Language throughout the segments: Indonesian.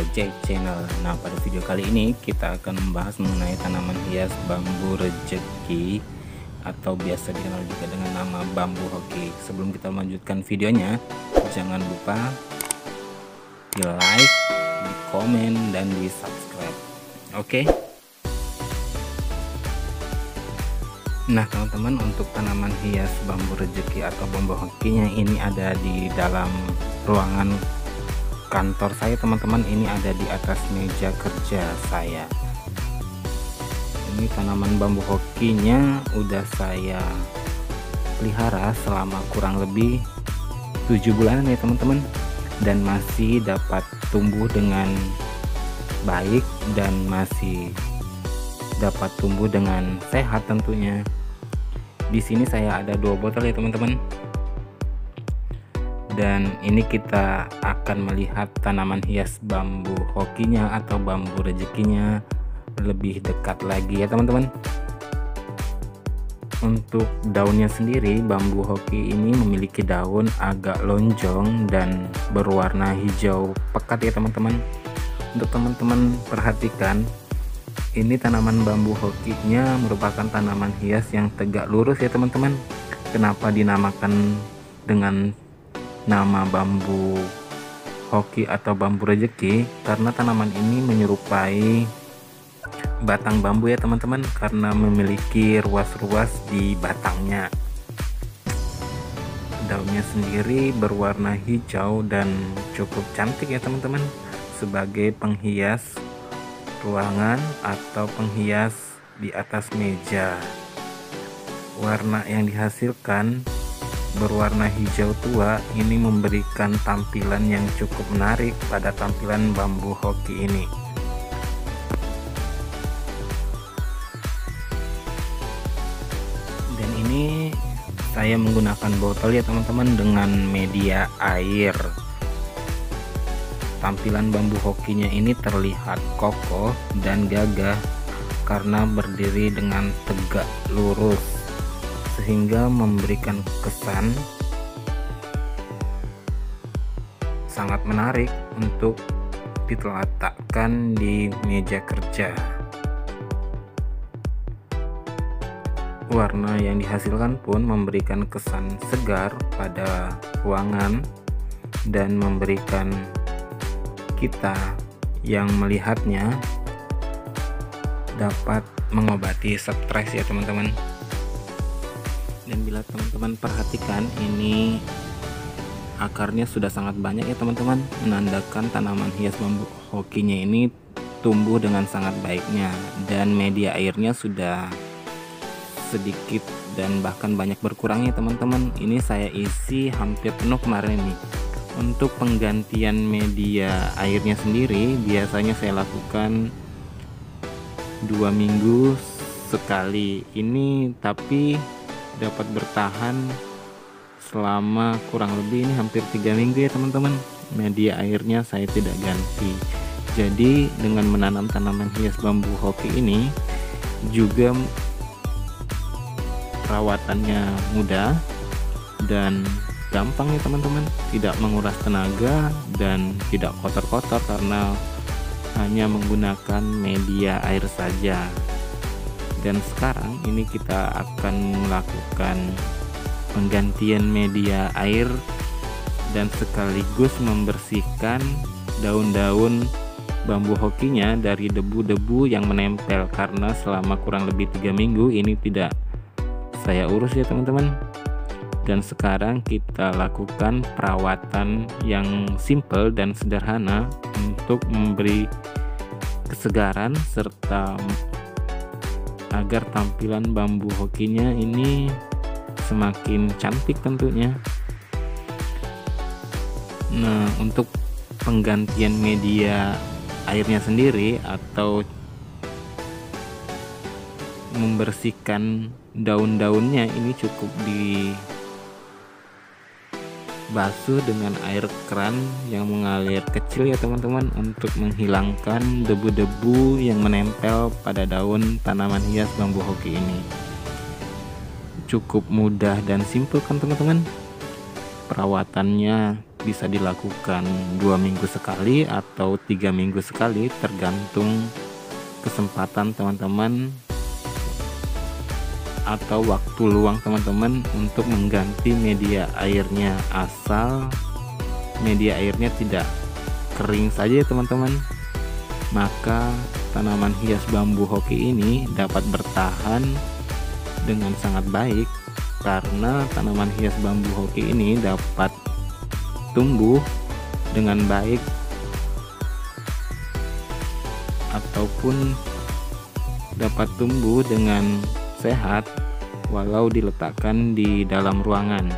Project Channel. Nah, pada video kali ini kita akan membahas mengenai tanaman hias bambu rejeki atau biasa dikenal juga dengan nama bambu hoki. Sebelum kita melanjutkan videonya, jangan lupa di like, di komen, dan di subscribe. Oke. Nah teman-teman, untuk tanaman hias bambu rejeki atau bambu hokinya ini ada di dalam ruangan kantor saya teman-teman. Ini ada di atas meja kerja saya. Ini tanaman bambu hokinya udah saya pelihara selama kurang lebih 7 bulan ya teman-teman, dan masih dapat tumbuh dengan baik dan masih dapat tumbuh dengan sehat tentunya. Di sini saya ada 2 botol ya teman-teman. Dan ini kita akan melihat tanaman hias bambu hokinya atau bambu rejekinya lebih dekat lagi ya teman-teman. Untuk daunnya sendiri, bambu hoki ini memiliki daun agak lonjong dan berwarna hijau pekat ya teman-teman. Untuk teman-teman perhatikan, ini tanaman bambu hokinya merupakan tanaman hias yang tegak lurus ya teman-teman. Kenapa dinamakan dengan nama bambu hoki atau bambu rejeki? Karena tanaman ini menyerupai batang bambu ya teman-teman, karena memiliki ruas-ruas di batangnya. Daunnya sendiri berwarna hijau dan cukup cantik ya teman-teman, sebagai penghias ruangan atau penghias di atas meja. Warna yang dihasilkan berwarna hijau tua ini memberikan tampilan yang cukup menarik pada tampilan bambu hoki ini. Dan ini saya menggunakan botol ya teman-teman dengan media air. Tampilan bambu hokinya ini terlihat kokoh dan gagah karena berdiri dengan tegak lurus, sehingga memberikan kesan sangat menarik untuk diletakkan di meja kerja. Warna yang dihasilkan pun memberikan kesan segar pada ruangan dan memberikan kita yang melihatnya dapat mengobati stres ya teman-teman. Dan bila teman-teman perhatikan, ini akarnya sudah sangat banyak ya teman-teman, menandakan tanaman hias bambu hokinya ini tumbuh dengan sangat baiknya. Dan media airnya sudah sedikit dan bahkan banyak berkurang ya teman-teman. Ini saya isi hampir penuh kemarin ini. Untuk penggantian media airnya sendiri biasanya saya lakukan 2 minggu sekali ini, tapi dapat bertahan selama kurang lebih ini hampir 3 minggu ya teman-teman. Media airnya saya tidak ganti. Jadi dengan menanam tanaman hias bambu hoki ini juga perawatannya mudah dan gampang ya teman-teman, tidak menguras tenaga dan tidak kotor-kotor karena hanya menggunakan media air saja. Dan sekarang ini kita akan melakukan penggantian media air dan sekaligus membersihkan daun-daun bambu hokinya dari debu-debu yang menempel, karena selama kurang lebih 3 minggu ini tidak saya urus ya teman-teman. Dan sekarang kita lakukan perawatan yang simple dan sederhana untuk memberi kesegaran serta agar tampilan bambu hokinya ini semakin cantik tentunya. Nah, untuk penggantian media airnya sendiri atau membersihkan daun-daunnya ini cukup dibasuh dengan air keran yang mengalir kecil ya teman-teman, untuk menghilangkan debu-debu yang menempel pada daun tanaman hias bambu hoki ini. Cukup mudah dan simpel kan teman-teman. Perawatannya bisa dilakukan 2 minggu sekali atau 3 minggu sekali, tergantung kesempatan teman-teman atau waktu luang teman-teman untuk mengganti media airnya, asal media airnya tidak kering saja ya teman-teman. Maka tanaman hias bambu hoki ini dapat bertahan dengan sangat baik, karena tanaman hias bambu hoki ini dapat tumbuh dengan baik ataupun dapat tumbuh dengan sehat walau diletakkan di dalam ruangan,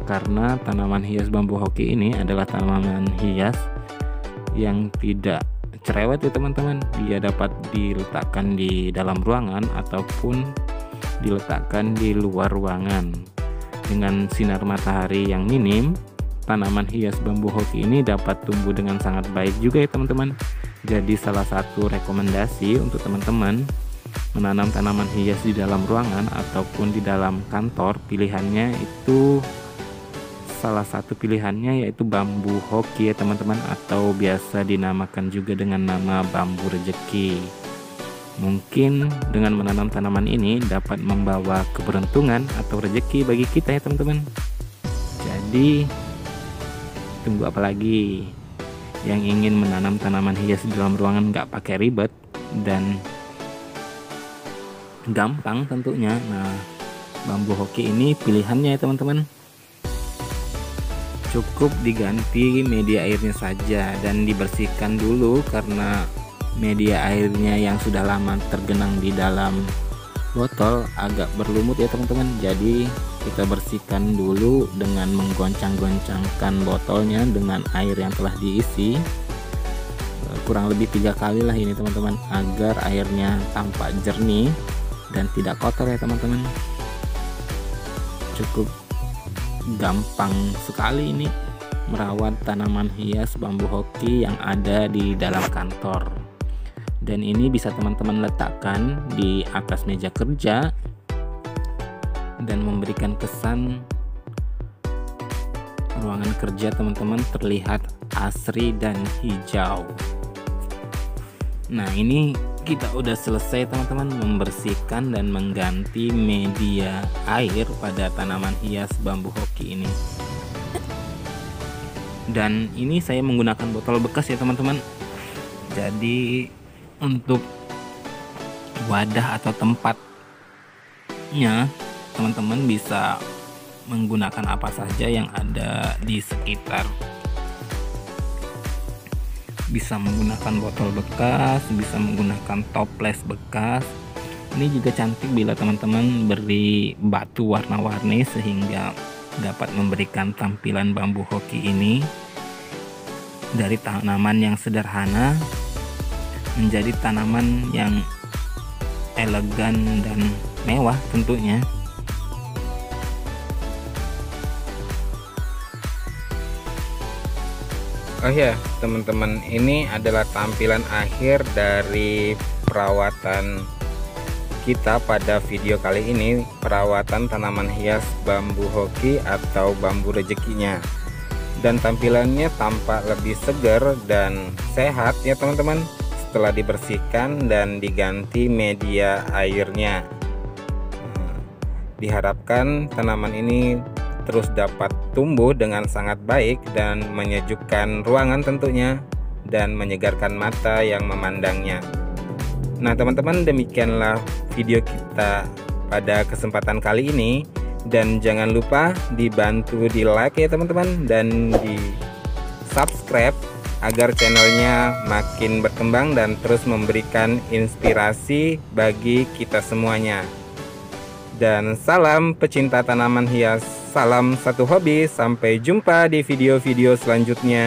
karena tanaman hias bambu hoki ini adalah tanaman hias yang tidak cerewet ya teman-teman. Dia dapat diletakkan di dalam ruangan ataupun diletakkan di luar ruangan. Dengan sinar matahari yang minim, tanaman hias bambu hoki ini dapat tumbuh dengan sangat baik juga ya teman-teman. Jadi salah satu rekomendasi untuk teman-teman menanam tanaman hias di dalam ruangan ataupun di dalam kantor, pilihannya itu salah satu pilihannya yaitu bambu hoki ya teman-teman, atau biasa dinamakan juga dengan nama bambu rejeki. Mungkin dengan menanam tanaman ini dapat membawa keberuntungan atau rejeki bagi kita ya teman-teman. Jadi tunggu apa lagi? Yang ingin menanam tanaman hias di dalam ruangan nggak pakai ribet dan gampang tentunya. Nah, bambu hoki ini pilihannya ya teman-teman. Cukup diganti media airnya saja dan dibersihkan dulu, karena media airnya yang sudah lama tergenang di dalam botol agak berlumut ya teman-teman. Jadi kita bersihkan dulu dengan menggoncang-goncangkan botolnya dengan air yang telah diisi, kurang lebih 3 kali lah ini teman-teman, agar airnya tampak jernih dan tidak kotor ya teman-teman. Cukup gampang sekali ini merawat tanaman hias bambu hoki yang ada di dalam kantor. Dan ini bisa teman-teman letakkan di atas meja kerja dan memberikan kesan ruangan kerja teman-teman terlihat asri dan hijau. Nah, ini kita udah selesai teman-teman membersihkan dan mengganti media air pada tanaman hias bambu hoki ini. Dan ini saya menggunakan botol bekas ya teman-teman. Jadi untuk wadah atau tempatnya teman-teman bisa menggunakan apa saja yang ada di sekitar. Bisa menggunakan botol bekas, bisa menggunakan toples bekas. Ini juga cantik bila teman-teman beri batu warna-warni sehingga dapat memberikan tampilan bambu hoki ini dari tanaman yang sederhana menjadi tanaman yang elegan dan mewah tentunya. Oh ya teman-teman, ini adalah tampilan akhir dari perawatan kita pada video kali ini, perawatan tanaman hias bambu hoki atau bambu rejekinya. Dan tampilannya tampak lebih segar dan sehat ya teman-teman setelah dibersihkan dan diganti media airnya. Diharapkan tanaman ini terus dapat tumbuh dengan sangat baik dan menyejukkan ruangan tentunya, dan menyegarkan mata yang memandangnya. Nah teman-teman, demikianlah video kita pada kesempatan kali ini, dan jangan lupa dibantu di like ya teman-teman, dan di subscribe agar channelnya makin berkembang dan terus memberikan inspirasi bagi kita semuanya. Dan salam pecinta tanaman hias, salam satu hobi, sampai jumpa di video-video selanjutnya.